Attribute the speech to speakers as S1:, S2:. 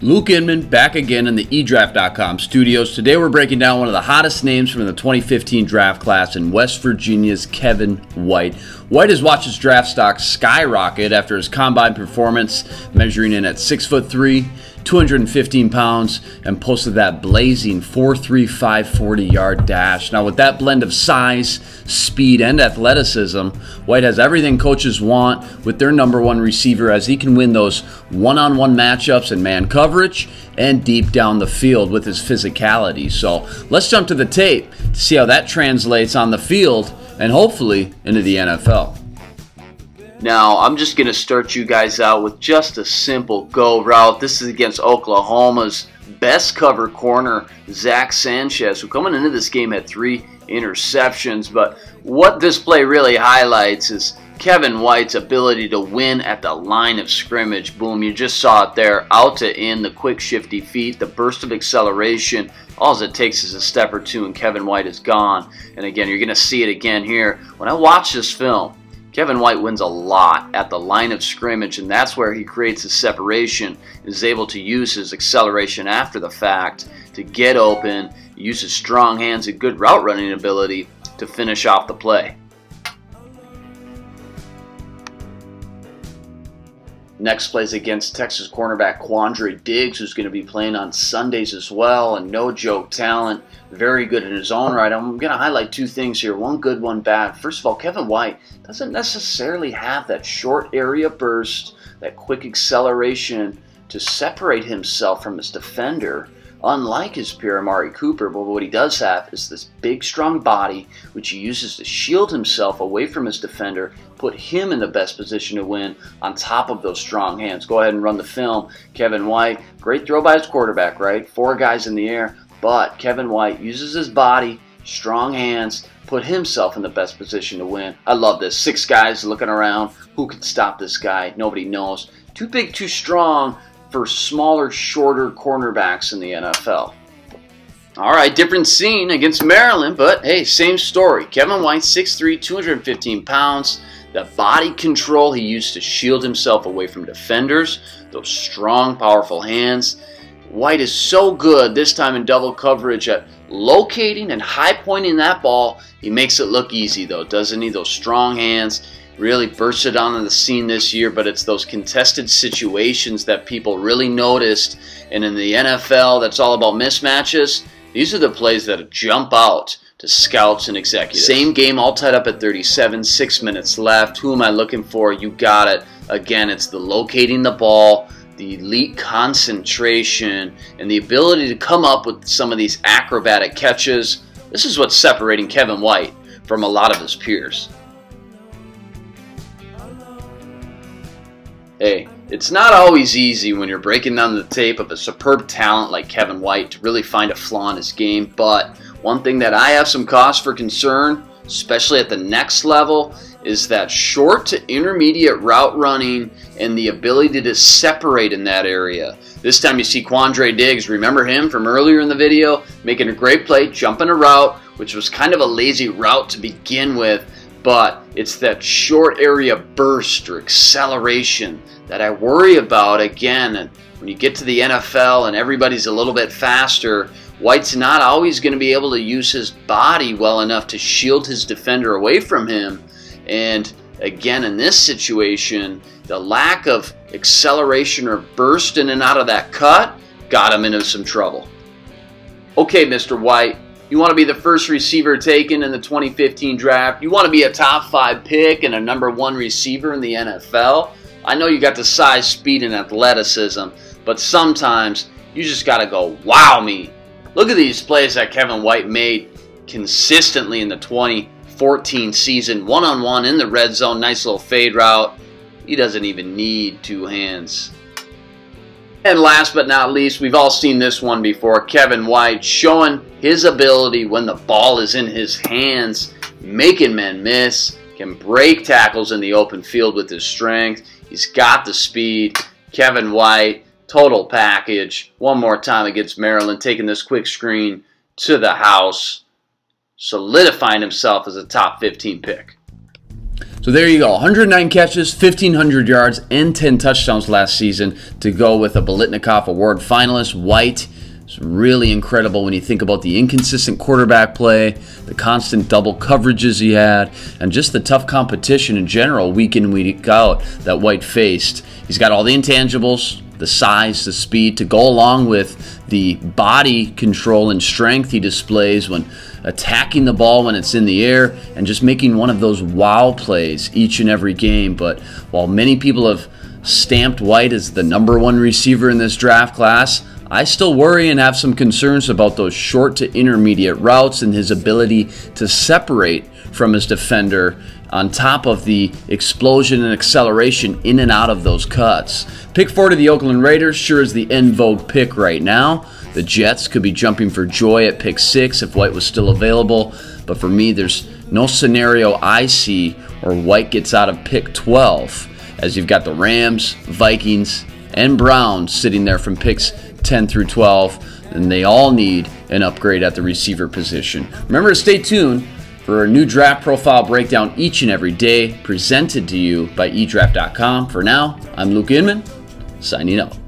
S1: Luke Inman back again in the eDraft.com studios. Today we're breaking down one of the hottest names from the 2015 draft class in West Virginia's Kevin White. White has watched his draft stock skyrocket after his combine performance, measuring in at 6'3", 215 pounds, and posted that blazing 4.3 540-yard dash. Now with that blend of size, speed, and athleticism, White has everything coaches want with their number one receiver, as he can win those one-on-one matchups in man coverage and deep down the field with his physicality. So let's jump to the tape to see how that translates on the field and hopefully into the NFL. Now, I'm just going to start you guys out with just a simple go route. This is against Oklahoma's best cover corner, Zach Sanchez, who coming into this game had 3 interceptions. But what this play really highlights is Kevin White's ability to win at the line of scrimmage. Boom, you just saw it there, out to in, the quick shifty feet, the burst of acceleration. All it takes is a step or two and Kevin White is gone. And again, you're going to see it again here. When I watch this film, Kevin White wins a lot at the line of scrimmage, and that's where he creates his separation, is able to use his acceleration after the fact to get open, use his strong hands and good route running ability to finish off the play. Next plays against Texas cornerback Quandre Diggs, who's going to be playing on Sundays as well, and no joke talent, very good in his own right. I'm going to highlight 2 things here, one good, one bad. First of all, Kevin White doesn't necessarily have that short area burst, that quick acceleration to separate himself from his defender, unlike his peer Amari Cooper. But what he does have is this big, strong body, which he uses to shield himself away from his defender, put him in the best position to win on top of those strong hands. Go ahead and run the film. Kevin White, great throw by his quarterback, right? 4 guys in the air, but Kevin White uses his body, strong hands, put himself in the best position to win. I love this. 6 guys looking around. Who can stop this guy? Nobody knows. Too big, too strong for smaller, shorter cornerbacks in the NFL. All right, different scene against Maryland, but hey, same story. Kevin White, 6'3", 215 pounds. The body control he used to shield himself away from defenders, those strong, powerful hands. White is so good this time in double coverage at locating and high pointing that ball. He makes it look easy though, doesn't he? Those strong hands really bursted onto the scene this year, but it's those contested situations that people really noticed. And in the NFL, that's all about mismatches. These are the plays that jump out to scouts and executives. Same game, all tied up at 37, 6 minutes left. Who am I looking for? You got it. Again, it's the locating the ball, the elite concentration, and the ability to come up with some of these acrobatic catches. This is what's separating Kevin White from a lot of his peers. Hey, it's not always easy when you're breaking down the tape of a superb talent like Kevin White to really find a flaw in his game, but one thing that I have some cause for concern, especially at the next level, is that short to intermediate route running and the ability to separate in that area. This time you see Quandre Diggs, remember him from earlier in the video, making a great play, jumping a route, which was kind of a lazy route to begin with, but it's that short area burst or acceleration that I worry about. Again, and when you get to the NFL and everybody's a little bit faster, White's not always going to be able to use his body well enough to shield his defender away from him. And again, in this situation, the lack of acceleration or burst in and out of that cut got him into some trouble. Okay, Mr. White, you want to be the first receiver taken in the 2015 draft. You want to be a top 5 pick and a number 1 receiver in the NFL. I know you got the size, speed, and athleticism, but sometimes you just got to go, wow me. Look at these plays that Kevin White made consistently in the 2014 season. One-on-one in the red zone, nice little fade route. He doesn't even need 2 hands. And last but not least, we've all seen this one before. Kevin White showing his ability when the ball is in his hands, making men miss, can break tackles in the open field with his strength. He's got the speed. Kevin White, total package. One more time against Maryland, taking this quick screen to the house, solidifying himself as a top 15 pick. So there you go, 109 catches, 1,500 yards, and 10 touchdowns last season to go with a Biletnikoff Award finalist. White is really incredible when you think about the inconsistent quarterback play, the constant double coverages he had, and just the tough competition in general week in, week out that White faced. He's got all the intangibles, the size, the speed to go along with the body control and strength he displays when attacking the ball when it's in the air and just making one of those wow plays each and every game. But while many people have stamped White as the #1 receiver in this draft class, I still worry and have some concerns about those short to intermediate routes and his ability to separate from his defender on top of the explosion and acceleration in and out of those cuts. Pick 4 to the Oakland Raiders sure is the en vogue pick right now. The Jets could be jumping for joy at pick 6 if White was still available, but for me there's no scenario I see where White gets out of pick 12, as you've got the Rams, Vikings, and Browns sitting there from picks 10 through 12, and they all need an upgrade at the receiver position. Remember to stay tuned for a new draft profile breakdown each and every day, presented to you by eDraft.com. For now, I'm Luke Inman, signing out.